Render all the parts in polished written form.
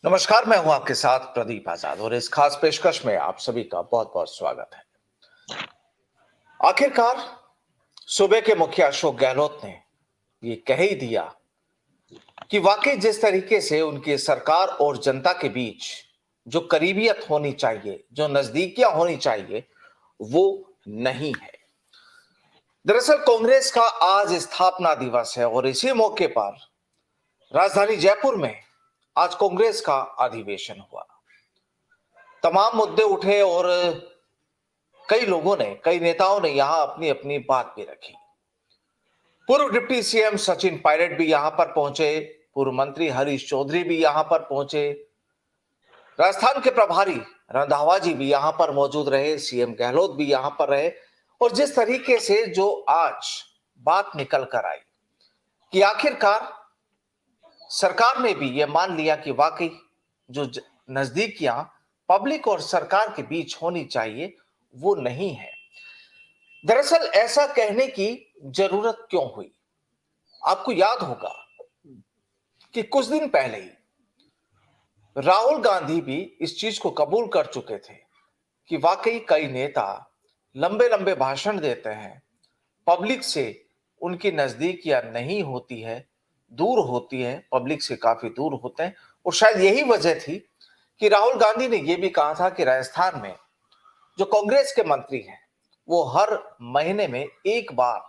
नमस्कार, मैं हूं आपके साथ प्रदीप आजाद और इस खास पेशकश में आप सभी का बहुत बहुत स्वागत है। आखिरकार सूबे के मुखिया अशोक गहलोत ने ये कह ही दिया कि वाकई जिस तरीके से उनकी सरकार और जनता के बीच जो करीबियत होनी चाहिए, जो नजदीकियां होनी चाहिए, वो नहीं है। दरअसल कांग्रेस का आज स्थापना दिवस है और इसी मौके पर राजधानी जयपुर में आज कांग्रेस का अधिवेशन हुआ। तमाम मुद्दे उठे और कई लोगों ने, कई नेताओं ने यहां अपनी अपनी बात भी रखी। पूर्व डिप्टी सीएम सचिन पायलट भी यहां पर पहुंचे, पूर्व मंत्री हरीश चौधरी भी यहां पर पहुंचे, राजस्थान के प्रभारी रंधावा जी भी यहां पर मौजूद रहे, सीएम गहलोत भी यहां पर रहे। और जिस तरीके से जो आज बात निकल कर आई कि आखिरकार सरकार ने भी यह मान लिया कि वाकई जो नजदीकियां पब्लिक और सरकार के बीच होनी चाहिए वो नहीं है। दरअसल ऐसा कहने की जरूरत क्यों हुई? आपको याद होगा कि कुछ दिन पहले ही राहुल गांधी भी इस चीज को कबूल कर चुके थे कि वाकई कई नेता लंबे लंबे भाषण देते हैं, पब्लिक से उनकी नजदीकियां नहीं होती है, दूर होती है, पब्लिक से काफी दूर होते हैं। और शायद यही वजह थी कि राहुल गांधी ने यह भी कहा था कि राजस्थान में जो कांग्रेस के मंत्री हैं वो हर महीने में एक बार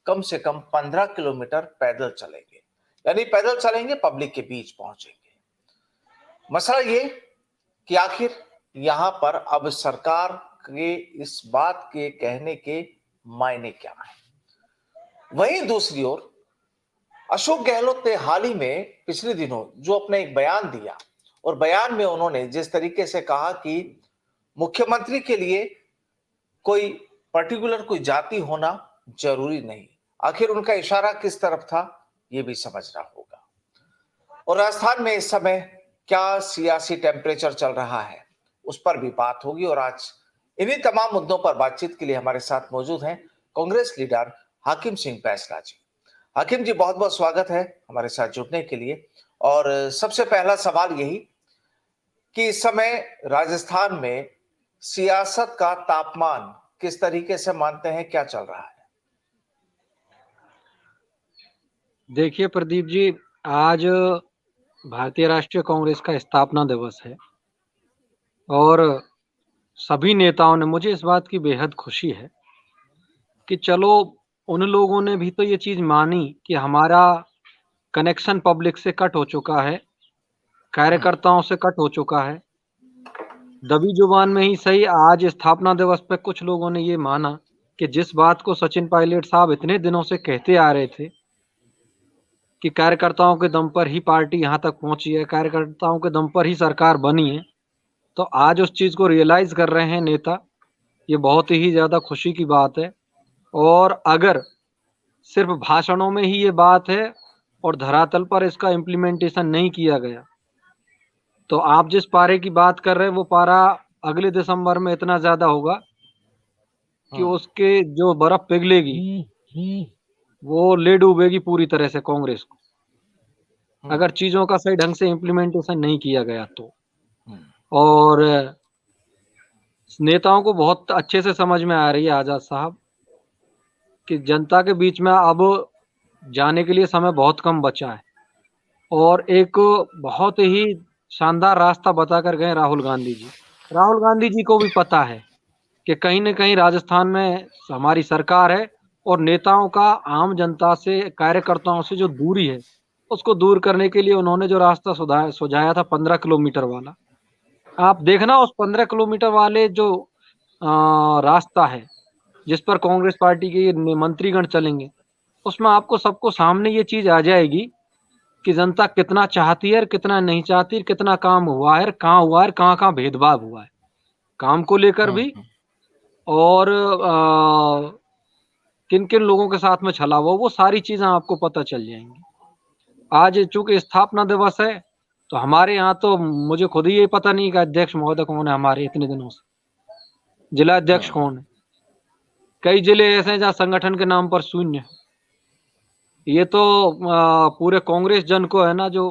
कम से कम 15 किलोमीटर पैदल चलेंगे, यानी पैदल चलेंगे, पब्लिक के बीच पहुंचेंगे। मसला ये कि आखिर यहां पर अब सरकार के इस बात के कहने के मायने क्या है। वहीं दूसरी ओर अशोक गहलोत ने हाल ही में पिछले दिनों जो अपने एक बयान दिया, और बयान में उन्होंने जिस तरीके से कहा कि मुख्यमंत्री के लिए कोई पर्टिकुलर कोई जाति होना जरूरी नहीं, आखिर उनका इशारा किस तरफ था यह भी समझना होगा। और राजस्थान में इस समय क्या सियासी टेम्परेचर चल रहा है उस पर भी बात होगी। और आज इन्हीं तमाम मुद्दों पर बातचीत के लिए हमारे साथ मौजूद हैं कांग्रेस लीडर हाकिम सिंह बैंसला जी। हाकिम जी, बहुत बहुत स्वागत है हमारे साथ जुड़ने के लिए। और सबसे पहला सवाल यही कि इस समय राजस्थान में सियासत का तापमान किस तरीके से मानते हैं, क्या चल रहा है? देखिए प्रदीप जी, आज भारतीय राष्ट्रीय कांग्रेस का स्थापना दिवस है और सभी नेताओं ने, मुझे इस बात की बेहद खुशी है कि चलो उन लोगों ने भी तो ये चीज मानी कि हमारा कनेक्शन पब्लिक से कट हो चुका है, कार्यकर्ताओं से कट हो चुका है। दबी जुबान में ही सही, आज स्थापना दिवस पे कुछ लोगों ने ये माना कि जिस बात को सचिन पायलट साहब इतने दिनों से कहते आ रहे थे कि कार्यकर्ताओं के दम पर ही पार्टी यहाँ तक पहुंची है, कार्यकर्ताओं के दम पर ही सरकार बनी है, तो आज उस चीज को रियलाइज कर रहे हैं नेता। ये बहुत ही ज्यादा खुशी की बात है। और अगर सिर्फ भाषणों में ही ये बात है और धरातल पर इसका इम्प्लीमेंटेशन नहीं किया गया, तो आप जिस पारे की बात कर रहे हैं वो पारा अगले दिसंबर में इतना ज्यादा होगा कि उसके जो बर्फ पिघलेगी वो ले डूबेगी पूरी तरह से कांग्रेस को, अगर चीजों का सही ढंग से इम्प्लीमेंटेशन नहीं किया गया तो। और नेताओं को बहुत अच्छे से समझ में आ रही है आजाद साहब कि जनता के बीच में अब जाने के लिए समय बहुत कम बचा है, और एक बहुत ही शानदार रास्ता बताकर गए राहुल गांधी जी। राहुल गांधी जी को भी पता है कि कहीं न कहीं राजस्थान में हमारी सरकार है और नेताओं का आम जनता से, कार्यकर्ताओं से जो दूरी है उसको दूर करने के लिए उन्होंने जो रास्ता सुझाया था 15 किलोमीटर वाला, आप देखना उस 15 किलोमीटर वाले जो रास्ता है जिस पर कांग्रेस पार्टी के मंत्रीगण चलेंगे, उसमें आपको सबको सामने ये चीज आ जाएगी कि जनता कितना चाहती है और कितना नहीं चाहती, कितना काम हुआ है, कहाँ हुआ है, कहाँ भेदभाव हुआ है काम को लेकर भी, और किन किन लोगों के साथ में छला हुआ, वो सारी चीजें आपको पता चल जाएंगी। आज चूंकि स्थापना दिवस है तो हमारे यहाँ तो मुझे खुद ही ये पता नहीं कि अध्यक्ष महोदय कौन है हमारे इतने दिनों से, जिला अध्यक्ष कौन है। कई जिले ऐसे हैं जहाँ संगठन के नाम पर शून्य। ये तो पूरे कांग्रेस जन को है ना जो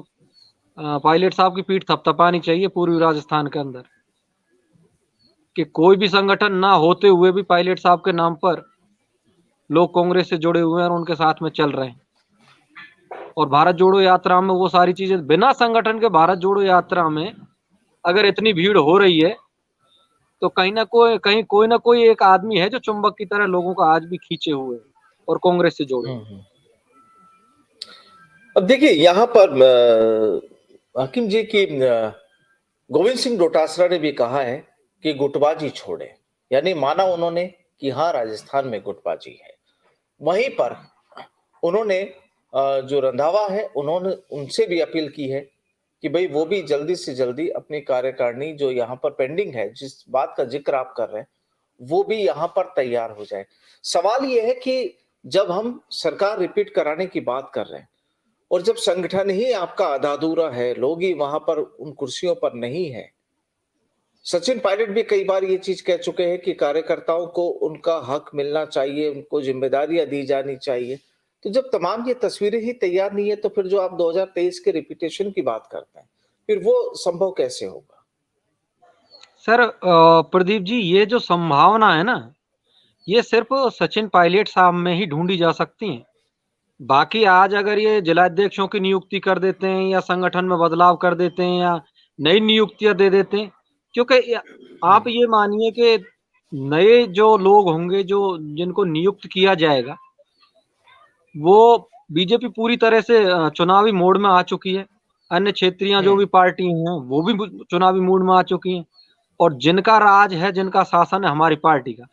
पायलट साहब की पीठ थपथपानी चाहिए पूर्वी राजस्थान के अंदर, कि कोई भी संगठन ना होते हुए भी पायलट साहब के नाम पर लोग कांग्रेस से जुड़े हुए हैं और उनके साथ में चल रहे हैं। और भारत जोड़ो यात्रा में वो सारी चीजें, बिना संगठन के भारत जोड़ो यात्रा में अगर इतनी भीड़ हो रही है, तो कहीं कोई ना कोई एक आदमी है जो चुंबक की तरह लोगों को आज भी खींचे हुए है और कांग्रेस से जोड़े। अब देखिए यहाँ पर हाकिम जी की गोविंद सिंह डोटासरा ने भी कहा है कि गुटबाजी छोड़े, यानी माना उन्होंने कि हाँ राजस्थान में गुटबाजी है। वहीं पर उन्होंने जो रंधावा है उन्होंने उनसे भी अपील की है कि भाई वो भी जल्दी से जल्दी अपनी कार्यकारिणी जो यहाँ पर पेंडिंग है, जिस बात का जिक्र आप कर रहे हैं, वो भी यहाँ पर तैयार हो जाए। सवाल ये है कि जब हम सरकार रिपीट कराने की बात कर रहे हैं और जब संगठन ही आपका आधा अधूरा है, लोग ही वहां पर उन कुर्सियों पर नहीं है। सचिन पायलट भी कई बार ये चीज कह चुके हैं कि कार्यकर्ताओं को उनका हक मिलना चाहिए, उनको जिम्मेदारियां दी जानी चाहिए। तो जब तमाम ये तस्वीरें ही तैयार नहीं है, तो फिर जो आप 2023 के रिपीटेशन की बात करते हैं, फिर वो संभव कैसे होगा? सर प्रदीप जी, ये जो संभावना है ना, ये सिर्फ सचिन पायलट साहब में ही ढूंढी जा सकती है। बाकी आज अगर ये जिलाध्यक्षों की नियुक्ति कर देते हैं या संगठन में बदलाव कर देते हैं या नई नियुक्तियां दे देते हैं, क्योंकि आप ये मानिए कि नए जो लोग होंगे जो जिनको नियुक्त किया जाएगा, वो बीजेपी पूरी तरह से चुनावी मोड में आ चुकी है। अन्य क्षेत्रीय जो भी पार्टी हैं वो भी चुनावी मोड में आ चुकी हैं। और जिनका राज है, जिनका शासन है हमारी पार्टी का,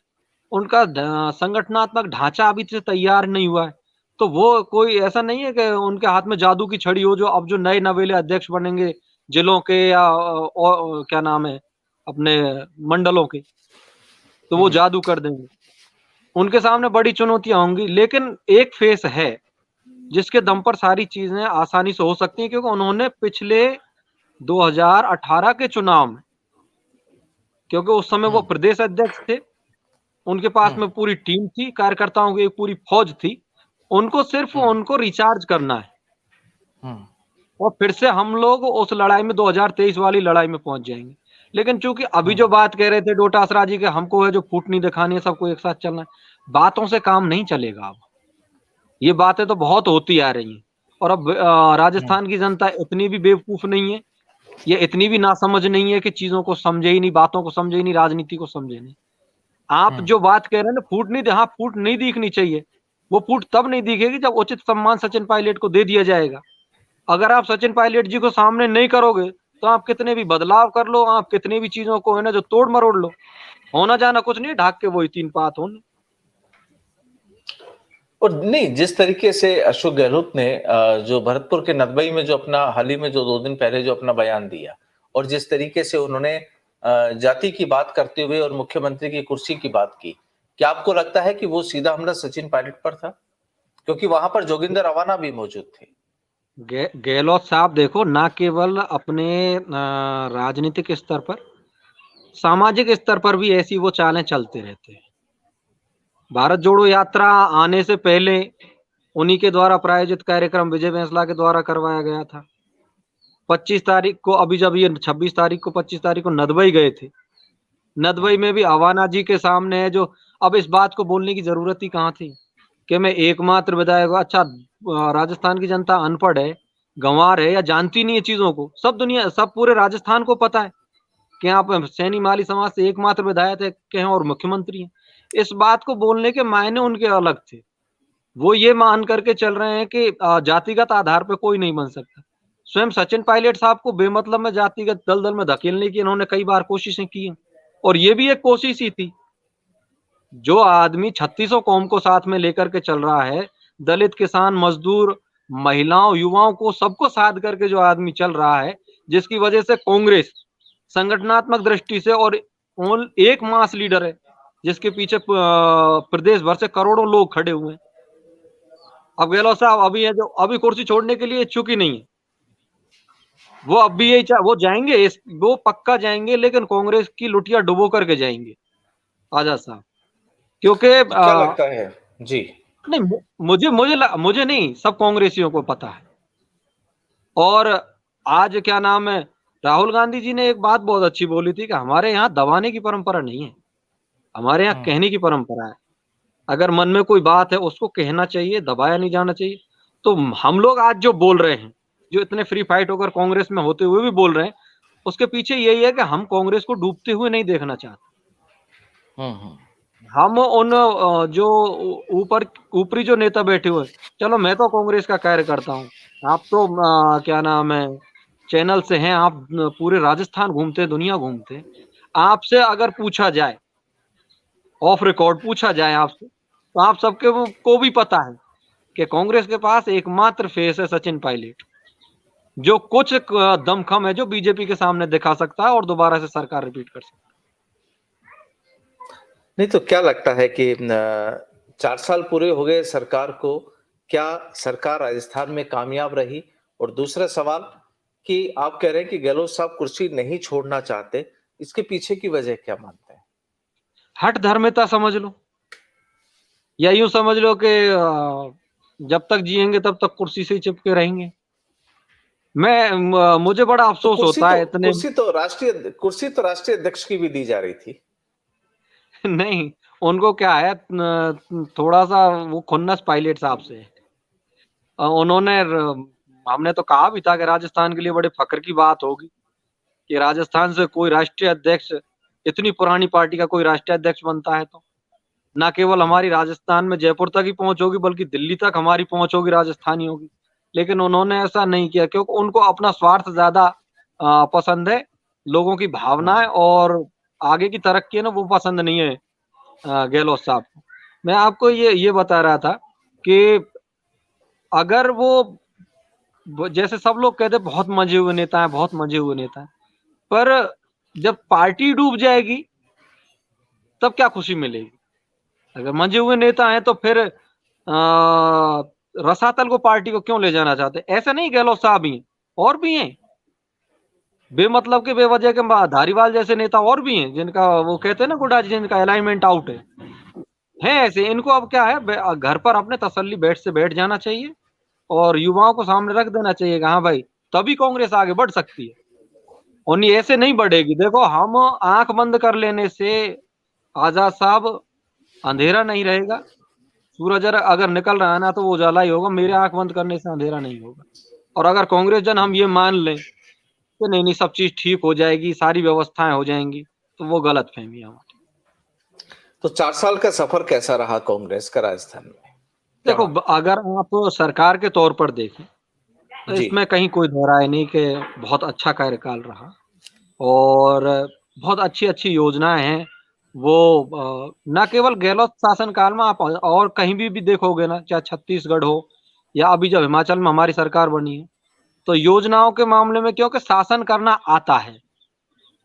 उनका संगठनात्मक ढांचा अभी से तैयार नहीं हुआ है। तो वो कोई ऐसा नहीं है कि उनके हाथ में जादू की छड़ी हो, जो अब जो नए नवेले अध्यक्ष बनेंगे जिलों के या क्या नाम है अपने मंडलों के, तो वो जादू कर देंगे। उनके सामने बड़ी चुनौतियां होंगी, लेकिन एक फेस है जिसके दम पर सारी चीजें आसानी से हो सकती हैं, क्योंकि उन्होंने पिछले 2018 के चुनाव में, क्योंकि उस समय वो प्रदेश अध्यक्ष थे, उनके पास में पूरी टीम थी, कार्यकर्ताओं की एक पूरी फौज थी। उनको सिर्फ उनको रिचार्ज करना है और फिर से हम लोग उस लड़ाई में 2023 वाली लड़ाई में पहुंच जाएंगे। लेकिन चूंकि अभी जो बात कह रहे थे डोटासरा जी के, हमको है जो फूट नहीं दिखानी है, सबको एक साथ चलना है, बातों से काम नहीं चलेगा। अब ये बातें तो बहुत होती आ रही हैं और अब राजस्थान की जनता इतनी भी बेवकूफ नहीं है, ये इतनी भी नासमझ नहीं है कि चीजों को समझे ही नहीं, बातों को समझे ही नहीं, राजनीति को समझे नहीं। आप जो बात कह रहे हैं ना, फूट नहीं, हाँ फूट नहीं दिखनी चाहिए। वो फूट तब नहीं दिखेगी जब उचित सम्मान सचिन पायलट को दे दिया जाएगा। अगर आप सचिन पायलट जी को सामने नहीं करोगे, तो आप कितने भी बदलाव कर लो, आप कितनी भी चीजों को है ना जो तोड़ मरोड़ लो, होना जाना कुछ नहीं, ढाक के वही तीन पात होने। और नहीं, जिस तरीके से अशोक गहलोत ने जो भरतपुर के नदबई में जो अपना हाल ही में जो 2 दिन पहले जो अपना बयान दिया, और जिस तरीके से उन्होंने जाति की बात करते हुए और मुख्यमंत्री की कुर्सी की बात की, क्या आपको लगता है कि वो सीधा हमला सचिन पायलट पर था? क्योंकि वहां पर जोगिंदर अवाना भी मौजूद थे। गहलोत साहब देखो, ना केवल अपने राजनीतिक स्तर पर, सामाजिक स्तर पर भी ऐसी वो चालें चलते रहते हैं। भारत जोड़ो यात्रा आने से पहले उन्हीं के द्वारा प्रायोजित कार्यक्रम विजय बैंसला के द्वारा करवाया गया था। 25 तारीख को, अभी जब ये 26 तारीख को 25 तारीख को नदबई गए थे, नदबई में भी अवाना जी के सामने है जो, अब इस बात को बोलने की जरूरत ही कहाँ थी कि मैं एकमात्र विधायक। अच्छा, राजस्थान की जनता अनपढ़ है, गंवार है या जानती नहीं है चीजों को, सब दुनिया, सब पूरे राजस्थान को पता है कि आप सैनी माली समाज से एकमात्र विधायक हैं और मुख्यमंत्री हैं। इस बात को बोलने के मायने उनके अलग थे। वो ये मान करके चल रहे हैं कि जातिगत आधार पर कोई नहीं बन सकता। स्वयं सचिन पायलट साहब को बेमतलब में जातिगत दलदल में धकेलने की इन्होंने कई बार कोशिशें की हैं, और ये भी एक कोशिश ही थी। जो आदमी 3600 कौम को साथ में लेकर के चल रहा है, दलित, किसान, मजदूर, महिलाओं, युवाओं को सबको साथ करके जो आदमी चल रहा है, जिसकी वजह से कांग्रेस संगठनात्मक दृष्टि से और एक मास लीडर है जिसके पीछे प्रदेश भर से करोड़ों लोग खड़े हुए हैं। अब गहलोत साहब अभी है जो अभी कुर्सी छोड़ने के लिए इच्छुक ही नहीं है, वो अब भी यही वो जाएंगे, वो पक्का जाएंगे, लेकिन कांग्रेस की लुटिया डुबो करके जाएंगे आजाद साहब। क्योंकि क्या लगता है जी? नहीं, मुझे मुझे नहीं, सब कांग्रेसियों को पता है। और आज क्या नाम है, राहुल गांधी जी ने एक बात बहुत अच्छी बोली थी कि हमारे यहाँ दबाने की परंपरा नहीं है, हमारे यहाँ कहने की परंपरा है। अगर मन में कोई बात है उसको कहना चाहिए, दबाया नहीं जाना चाहिए। तो हम लोग आज जो बोल रहे हैं, जो इतने फ्री फाइट होकर कांग्रेस में होते हुए भी बोल रहे हैं, उसके पीछे यही है कि हम कांग्रेस को डूबते हुए नहीं देखना चाहते। हम उन जो ऊपर ऊपरी जो नेता बैठे हुए, चलो मैं तो कांग्रेस का कार्य करता हूँ, आप तो क्या नाम है चैनल से हैं, आप पूरे राजस्थान घूमते, दुनिया घूमते, आपसे अगर पूछा जाए, ऑफ रिकॉर्ड पूछा जाए आपसे, तो आप सबके को भी पता है कि कांग्रेस के पास एकमात्र फेस है सचिन पायलट, जो कुछ दमखम है जो बीजेपी के सामने दिखा सकता है और दोबारा से सरकार रिपीट कर सकता नहीं तो क्या लगता है कि 4 साल पूरे हो गए सरकार को, क्या सरकार राजस्थान में कामयाब रही? और दूसरा सवाल कि आप कह रहे हैं कि गहलोत साहब कुर्सी नहीं छोड़ना चाहते, इसके पीछे की वजह क्या मानते हैं? है। हठ धर्मिता समझ लो, या यूं समझ लो कि जब तक जिएंगे तब तक कुर्सी से ही चिपके रहेंगे। मुझे बड़ा तो अफसोस होता है इतने कुर्सी तो राष्ट्रीय अध्यक्ष की भी दी जा रही थी। नहीं, उनको क्या है, थोड़ा सा वो खुन्नस पायलट साहब से है। हमने तो कहा भी था कि राजस्थान के लिए बड़े फक्र की बात होगी कि राजस्थान से कोई राष्ट्रीय अध्यक्ष, इतनी पुरानी पार्टी का कोई राष्ट्रीय अध्यक्ष बनता है तो ना केवल हमारी राजस्थान में जयपुर तक ही पहुंच होगी, बल्कि दिल्ली तक हमारी पहुंच होगी, राजस्थानी होगी। लेकिन उन्होंने ऐसा नहीं किया क्योंकि उनको अपना स्वार्थ ज्यादा पसंद है, लोगों की भावनाएं और आगे की तरक्की है ना, वो पसंद नहीं है गहलोत साहब को। मैं आपको ये बता रहा था कि अगर वो जैसे सब लोग कहते हैं बहुत मंजे हुए नेता है, बहुत मंजे हुए नेता है, पर जब पार्टी डूब जाएगी तब क्या खुशी मिलेगी? अगर मंजे हुए नेता हैं तो फिर रसातल को पार्टी को क्यों ले जाना चाहते? ऐसा नहीं गहलोत साहब ही हैं, और भी हैं बेमतलब के बेवजह के धारीवाल जैसे नेता और भी हैं जिनका वो कहते हैं ना गुडा जी, जिनका अलाइनमेंट आउट है ऐसे। इनको अब क्या है, घर पर अपने तसल्ली से बैठ जाना चाहिए और युवाओं को सामने रख देना चाहिए कि हाँ भाई, तभी कांग्रेस आगे बढ़ सकती है, और ये ऐसे नहीं बढ़ेगी। देखो, हम आंख बंद कर लेने से आजाद साहब अंधेरा नहीं रहेगा, सूरज अगर निकल रहा है ना तो वो उजाला ही होगा, मेरे आंख बंद करने से अंधेरा नहीं होगा। और अगर कांग्रेस जन हम ये मान लें कि नहीं नहीं सब चीज ठीक हो जाएगी, सारी व्यवस्थाएं हो जाएंगी, तो वो गलत फहमी है हमारी। तो 4 साल का सफर कैसा रहा कांग्रेस का राजस्थान में? क्या देखो, मानते अगर आप सरकार के तौर पर देखें तो हैं? जी। इसमें कहीं कोई दो राय नहीं कि बहुत अच्छा कार्यकाल रहा, और बहुत अच्छी अच्छी योजनाएं हैं वो। न केवल गहलोत शासनकाल में, आप और कहीं भी देखोगे ना, चाहे छत्तीसगढ़ हो या अभी जब हिमाचल में हमारी सरकार बनी है, तो योजनाओं के मामले में क्योंकि शासन करना आता है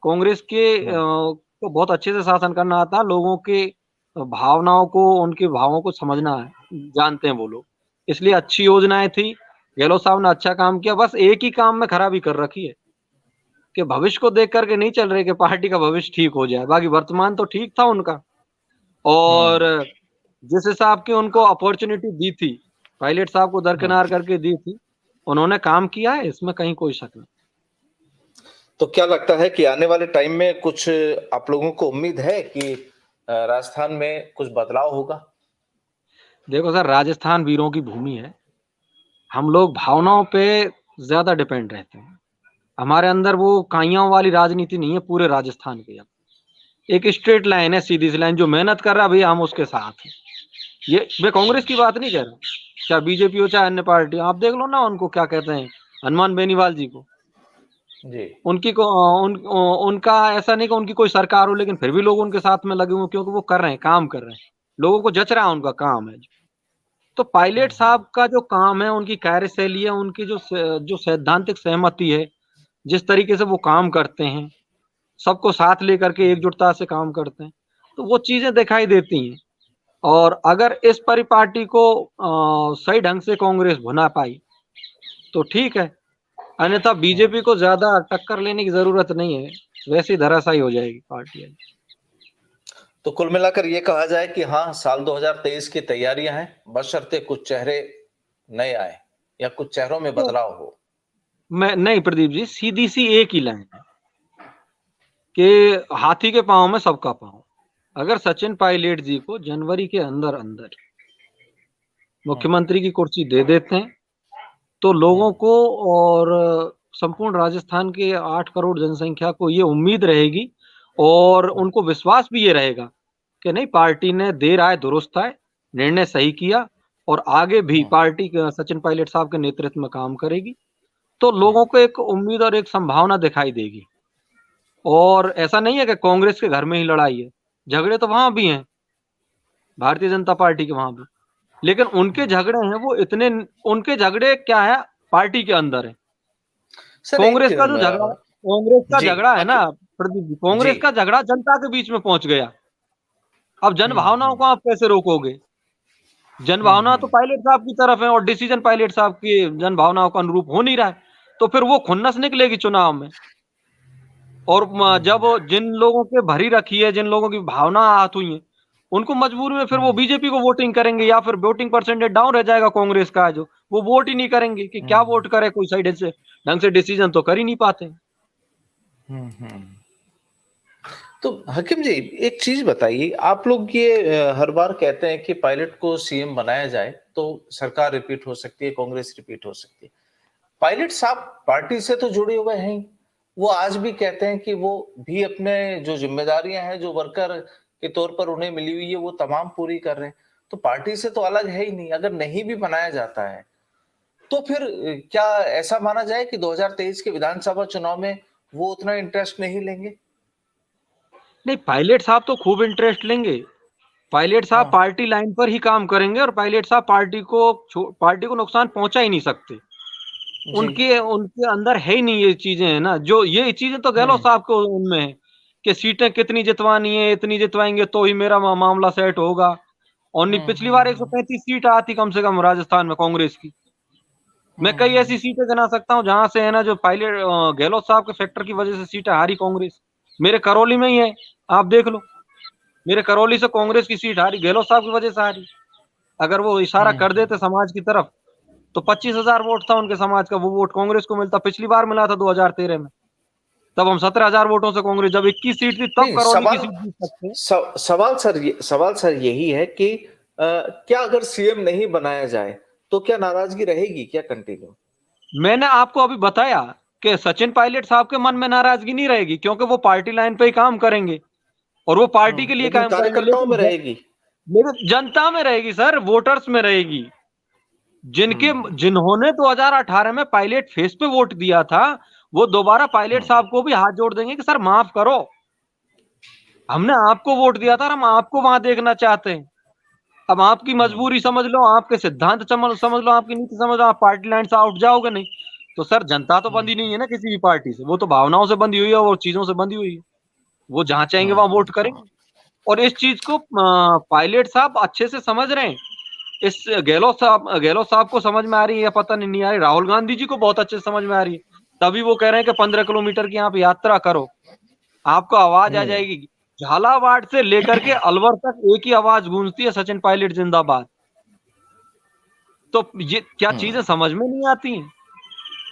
कांग्रेस के को बहुत अच्छे से शासन करना आता है, लोगों के भावनाओं को, उनके भावों को समझना है, जानते हैं वो लोग, इसलिए अच्छी योजनाएं थी। गहलोत साहब ने अच्छा काम किया, बस एक ही काम में खराबी कर रखी है कि भविष्य को देख करके नहीं चल रहे कि पार्टी का भविष्य ठीक हो जाए। बाकी वर्तमान तो ठीक था उनका, और जिस हिसाब की उनको अपॉर्चुनिटी दी थी, पायलट साहब को दरकिनार करके दी थी, उन्होंने काम किया है, इसमें कहीं कोई शक नहीं। तो क्या लगता है कि आने वाले टाइम में कुछ आप लोगों को उम्मीद है कि राजस्थान में कुछ बदलाव होगा? देखो सर, राजस्थान वीरों की भूमि है, हम लोग भावनाओं पे ज्यादा डिपेंड रहते हैं। हमारे अंदर वो काइयाओं वाली राजनीति नहीं है पूरे राजस्थान के। एक स्ट्रेट लाइन है, सीधी सी लाइन, जो मेहनत कर रहा है भैया हम उसके साथ हैं। ये मैं कांग्रेस की बात नहीं कह रहा, चाहे बीजेपी हो चाहे अन्य पार्टी, आप देख लो ना उनको क्या कहते हैं, हनुमान बेनीवाल जी को। जी। उनकी को उनका ऐसा नहीं कि उनकी कोई सरकार हो, लेकिन फिर भी लोग उनके साथ में लगे हुए, क्योंकि वो कर रहे हैं, काम कर रहे हैं, लोगों को जच रहा है, उनका काम है। तो पायलट साहब का जो काम है, उनकी कार्यशैली है, उनकी जो सैद्धांतिक सहमति है, जिस तरीके से वो काम करते हैं, सबको साथ लेकर के एकजुटता से काम करते हैं, तो वो चीजें दिखाई देती हैं। और अगर इस परिपाटी को सही ढंग से कांग्रेस भुना पाई तो ठीक है, अन्यथा बीजेपी को ज्यादा टक्कर लेने की जरूरत नहीं है, वैसे ही धराशायी हो जाएगी पार्टी। तो कुल मिलाकर ये कहा जाए कि हाँ, साल 2023 की तैयारियां हैं, बशर्ते कुछ चेहरे नए आए या कुछ चेहरों में तो बदलाव हो। मैं नहीं प्रदीप जी, सीधी सी एक ही लाइन है कि हाथी के पांव में सबका पांव। अगर सचिन पायलट जी को जनवरी के अंदर अंदर मुख्यमंत्री की कुर्सी दे देते हैं तो लोगों को और संपूर्ण राजस्थान के 8 करोड़ जनसंख्या को ये उम्मीद रहेगी और उनको विश्वास भी ये रहेगा कि नहीं, पार्टी ने देर आए दुरुस्त आए, निर्णय सही किया और आगे भी पार्टी सचिन पायलट साहब के नेतृत्व में काम करेगी। तो लोगों को एक उम्मीद और एक संभावना दिखाई देगी। और ऐसा नहीं है कि कांग्रेस के घर में ही लड़ाई है, झगड़े तो वहां भी हैं, भारतीय जनता पार्टी के वहां भी, लेकिन उनके झगड़े हैं वो इतने, उनके झगड़े क्या है, पार्टी के अंदर है। सर कांग्रेस का जो झगड़ा, कांग्रेस का जी झगड़ा है ना प्रदीप जी, जी कांग्रेस का झगड़ा जनता के बीच में पहुंच गया। अब जन भावनाओं को आप कैसे रोकोगे? जन भावना तो पायलट साहब की तरफ है और डिसीजन पायलट साहब की जन भावनाओं का अनुरूप हो नहीं रहा है, तो फिर वो खुन्नस निकलेगी चुनाव में। और जब जिन लोगों के भरी रखी है, जिन लोगों की भावना आहत हुई है, उनको मजबूरी में फिर वो बीजेपी को वोटिंग करेंगे या फिर वोटिंग परसेंटेज डाउन रह जाएगा कांग्रेस का, जो वो वोट ही नहीं करेंगे कि क्या वोट करे, कोई साइड से ढंग से डिसीजन तो कर ही नहीं पाते। तो हकीम जी, एक चीज बताइए, आप लोग ये हर बार कहते हैं कि पायलट को सीएम बनाया जाए तो सरकार रिपीट हो सकती है, कांग्रेस रिपीट हो सकती है। पायलट साहब पार्टी से तो जुड़े हुए हैं ही। वो आज भी कहते हैं कि वो भी अपने जो जिम्मेदारियां हैं, जो वर्कर के तौर पर उन्हें मिली हुई है, वो तमाम पूरी कर रहे हैं। तो पार्टी से तो अलग है ही नहीं। अगर नहीं भी बनाया जाता है तो फिर क्या ऐसा माना जाए कि 2023 के विधानसभा चुनाव में वो उतना इंटरेस्ट नहीं लेंगे? नहीं, पायलट साहब तो खूब इंटरेस्ट लेंगे। पायलट साहब हाँ पार्टी लाइन पर ही काम करेंगे और पायलट साहब पार्टी को नुकसान पहुंचा ही नहीं सकते। जी। उनके उनके अंदर है ही नहीं ये चीजें, है ना, जो ये चीजें तो गहलोत साहब को उनमें है कि सीटें कितनी जितवानी है, इतनी जितवाएंगे तो ही मेरा मामला सेट होगा। और नहीं, पिछली बार 135 सीट आती कम से कम राजस्थान में कांग्रेस की। मैं कई ऐसी सीटें गिना सकता हूँ जहां से, है ना, जो पायलट गहलोत साहब के फैक्टर की वजह से सीटें हारी कांग्रेस। मेरे करौली में ही है, आप देख लो, मेरे करौली से कांग्रेस की सीट हारी गहलोत साहब की वजह से हारी। अगर वो इशारा कर देते समाज की तरफ तो 25,000 वोट था उनके समाज का, वो वोट कांग्रेस को मिलता। पिछली बार मिला था 2013 में, तब हम 17,000 वोटों से कांग्रेस, जब 21 सीट थी तब नहीं, करौली की सीट जीत सकते हैं। सवाल सर यही है कि क्या अगर सीएम नहीं बनाया जाए तो क्या नाराजगी रहेगी क्या कंटिन्यू? मैंने आपको अभी बताया कि सचिन पायलट साहब के मन में नाराजगी नहीं रहेगी, क्योंकि वो पार्टी लाइन पे ही काम करेंगे और वो पार्टी के लिए लेकिन काम करेंगे। कार्यकर्ताओं में रहेगी। लेकिन जनता में रहेगी सर, वोटर्स में रहेगी। जिन्होंने 2018 में पायलट फेस पे वोट दिया था, वो दोबारा पायलट साहब को भी हाथ जोड़ देंगे कि सर माफ करो, हमने आपको वोट दिया था और हम आपको वहां देखना चाहते हैं। अब आपकी मजबूरी समझ लो, आपके सिद्धांत समझ लो, आपकी नीति समझ लो, आप पार्टी लाइन से उठ जाओगे नहीं तो सर जनता तो बंधी नहीं है ना किसी भी पार्टी से, वो तो भावनाओं से बंधी हुई है और चीजों से बंधी हुई है। वो जहां चाहेंगे वहां वोट करेंगे। और इस चीज को पायलट साहब अच्छे से समझ रहे हैं। इस गहलोत साहब को समझ में आ रही है या पता नहीं आ रही, राहुल गांधी जी को बहुत अच्छे से समझ में आ रही है। तभी वो कह रहे हैं कि 15 किलोमीटर की आप यात्रा करो, आपको आवाज आ जाएगी। झालावाड़ से लेकर के अलवर तक एक ही आवाज गूंजती है, सचिन पायलट जिंदाबाद। तो ये क्या चीजें समझ में नहीं आती हैं?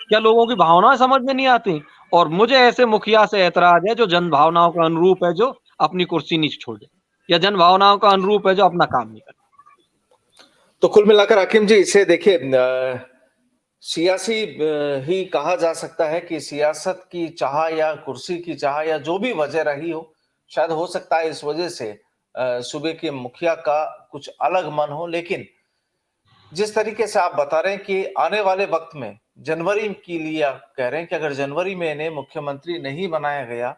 क्या लोगों की भावनाएं समझ में नहीं आती? और मुझे ऐसे मुखिया से ऐतराज है जो जन भावनाओं का अनुरूप है, जो अपनी कुर्सी नहीं छोड़े, या जन भावनाओं का अनुरूप है जो अपना काम नहीं करे। तो कुल मिलाकर हाकिम जी, इसे देखिए, सियासी ही कहा जा सकता है कि सियासत की चाह या कुर्सी की चाह या जो भी वजह रही हो, शायद हो सकता है इस वजह से सूबे के मुखिया का कुछ अलग मन हो। लेकिन जिस तरीके से आप बता रहे हैं कि आने वाले वक्त में जनवरी के लिए आप कह रहे हैं कि अगर जनवरी में इन्हें मुख्यमंत्री नहीं बनाया गया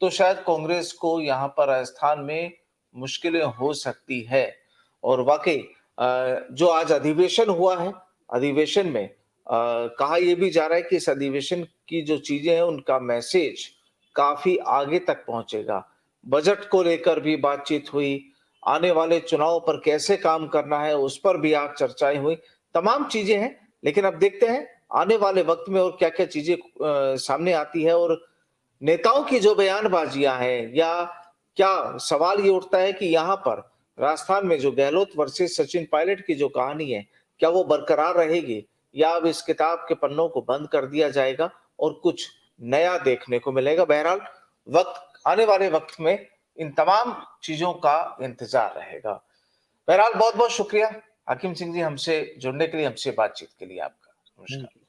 तो शायद कांग्रेस को यहाँ पर राजस्थान में मुश्किलें हो सकती है। और वाकई जो आज अधिवेशन हुआ है, अधिवेशन में कहा यह भी जा रहा है कि इस अधिवेशन की जो चीजें हैं उनका मैसेज काफी आगे तक पहुंचेगा। बजट को लेकर भी बातचीत हुई, आने वाले चुनाव पर कैसे काम करना है उस पर भी आज चर्चाएं हुई, तमाम चीजें हैं। लेकिन अब देखते हैं आने वाले वक्त में और क्या-क्या चीजें सामने आती है और नेताओं की जो बयानबाजियां हैं, या क्या सवाल ये उठता है कि यहाँ पर राजस्थान में जो गहलोत वर्सेस सचिन पायलट की जो कहानी है, क्या वो बरकरार रहेगी? या अब इस किताब के पन्नों को बंद कर दिया जाएगा और कुछ नया देखने को मिलेगा। बहरहाल आने वाले वक्त में इन तमाम चीजों का इंतजार रहेगा। बहरहाल बहुत बहुत शुक्रिया हाकिम सिंह जी हमसे जुड़ने के लिए, हमसे बातचीत के लिए आपका। नमस्कार।